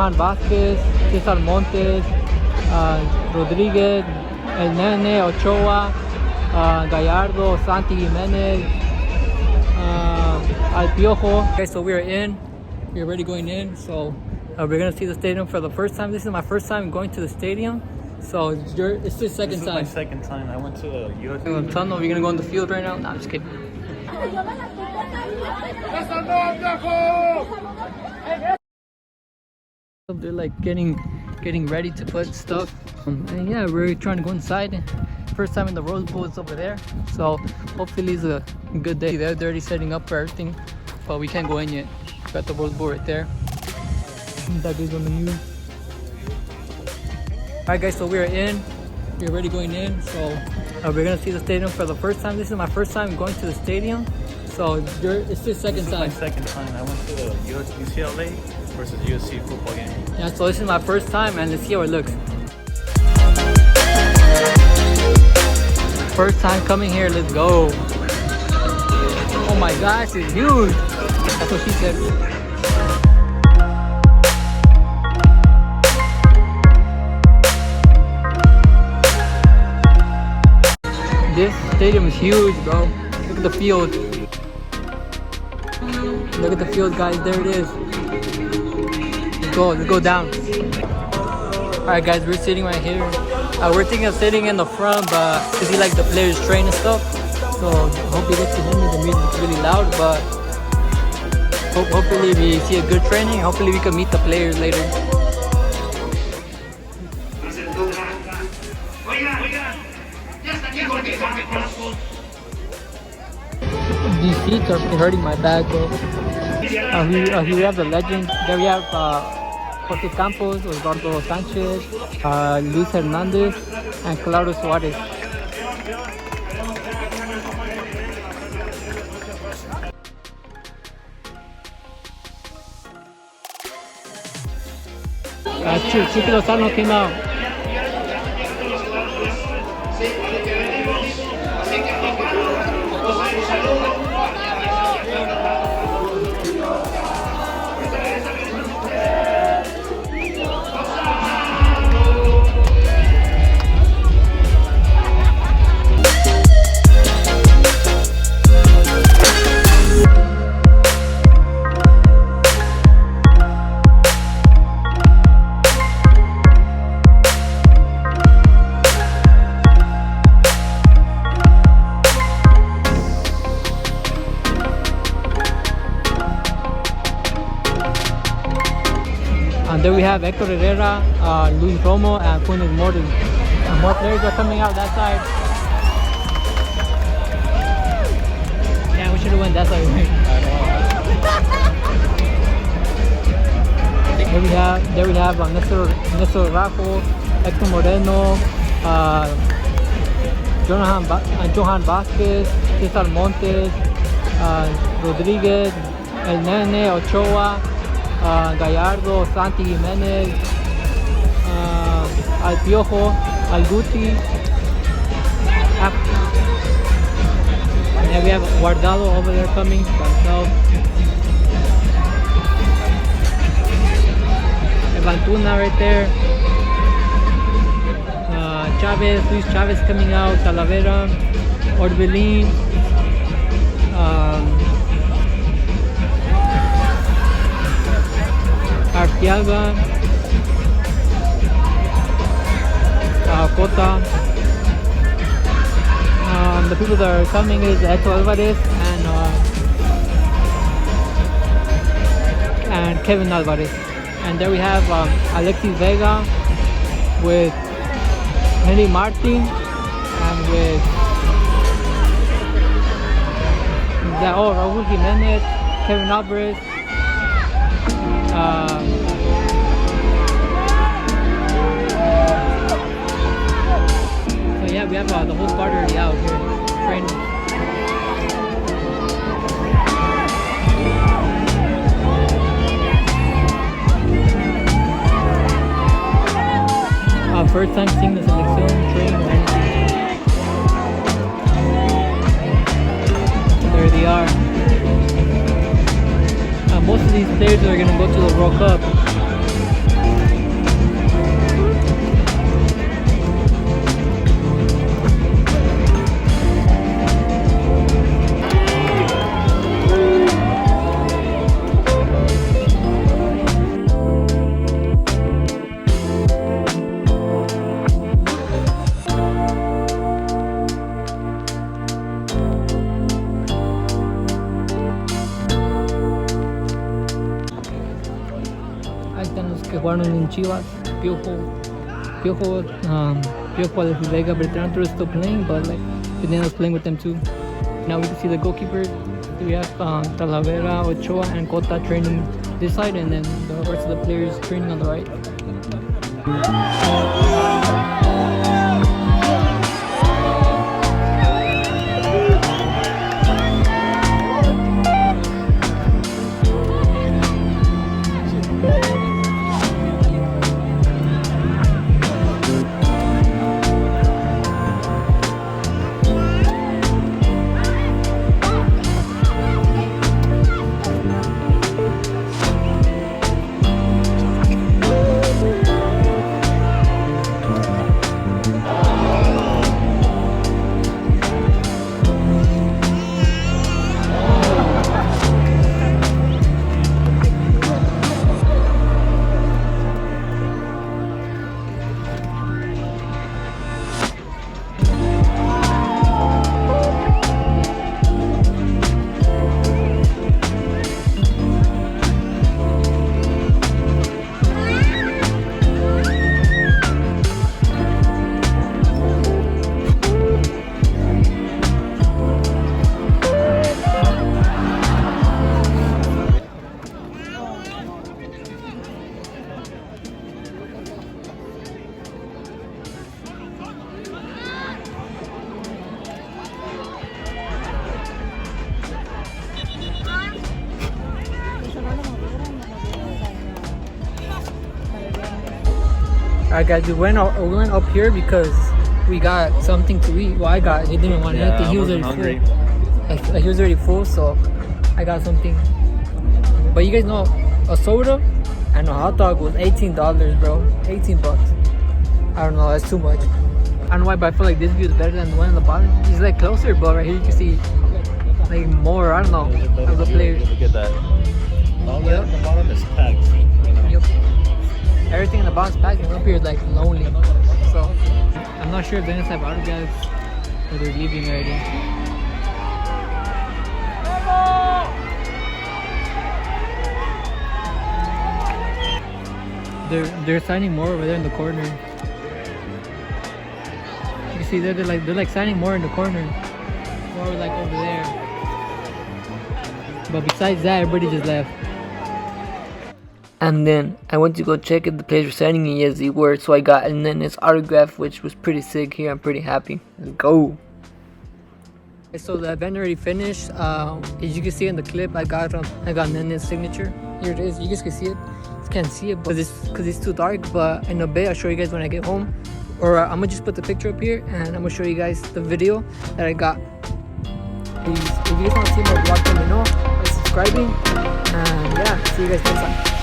Juan Vázquez, Cesar Montes, Rodriguez, El Nene, Ochoa, Gallardo, Santi Jimenez, Al Piojo. Okay, so we're in. We're already going in. So we're gonna see the stadium for the first time. This is my first time going to the stadium. So it's the second time. This is my second time. I went to the U.S. Tunnel. We're gonna go on the field right now. Nah, I'm just kidding. They're like getting ready to put stuff. And yeah, we're trying to go inside. First time in the Rose Bowl is over there. So hopefully it's a good day. They're already setting up for everything, but we can't go in yet. Got the Rose Bowl right there. That is on the news. Alright guys, so we're in. We're already going in. So we're gonna see the stadium for the first time. This is my first time going to the stadium. So it's the second time. This is my second time. I went to the UCLA versus USC football game. Yeah, so this is my first time, and let's see how it looks. First time coming here, let's go. Oh my gosh, it's huge. That's what she said. This stadium is huge, bro. Look at the field. Look at the field, guys. There it is. Let's go down. Alright guys, we're sitting right here. We're thinking of sitting in the front, but to see like the players train and stuff. So hope you get to hear me. The music's really loud, but hopefully we see a good training. Hopefully we can meet the players later. These seats are hurting my back, bro. Here we have the legends. There we have Jorge Campos, Eduardo Sanchez, Luis Hernandez, and Claudio Suarez. Chucky Lozano came out. And then we have Hector Herrera, Luis Romo, and Funes Mori. And more players are coming out that side. Yeah, we should have went that side, right? There we have Nestor Raffo, Hector Moreno, Johan Vázquez, Cesar Montes, Rodriguez, El Nene, Ochoa, Gallardo, Santi Jimenez, Al Piojo, Al Guti, and then we have Guardado over there coming by himself. Antuna right there. Luis Chavez coming out, Talavera, Orbelin, Arteaga, Cota. The people that are coming is Eto Alvarez and Kevin Alvarez. And there we have Alexis Vega with Henry Martin and with Raúl Jiménez, Kevin Alvarez, so yeah, we have the whole squad already out here training. First time seeing the SELECCION training. There they are. Most of these players are going to go to the World Cup. mexicanos que jugaron en Chivas. Piojo Vega Bertrand is still playing, but like Pineda was playing with them too. Now we can see the goalkeeper. We have Talavera, Ochoa, and Cota training this side, and then the rest of the players training on the right. Alright guys, we went up here because we got something to eat. Well, I got, he didn't want anything. He was already hungry. full. He was already full, so I got something. But you guys know, a soda and a hot dog was $18, bro. 18 bucks. I don't know, that's too much. I don't know why, but I feel like this view is better than the one on the bottom. It's like closer, but right here you can see like more, I don't know, of the players. Look at that. All that at the bottom is packed. Yep. Everything in the box packed, and up here is like lonely. So I'm not sure if they're gonna have autographs or they're leaving already. They're signing more over there in the corner. You can see they're like signing more in the corner, more like over there. But besides that, everybody just left. And then I went to go check if the players were signing, and yes, they were. So I got Nene's autograph, which was pretty sick here. I'm pretty happy. Let's go. So the event already finished. As you can see in the clip, I got Nene's signature. Here it is. You guys can see it. You can't see it because it's too dark. But in a bit, I'll show you guys when I get home. Or I'm gonna just put the picture up here, and I'm gonna show you guys the video that I got. Please, if you guys want to see more vlogs, let me know by subscribing. And yeah, see you guys next time.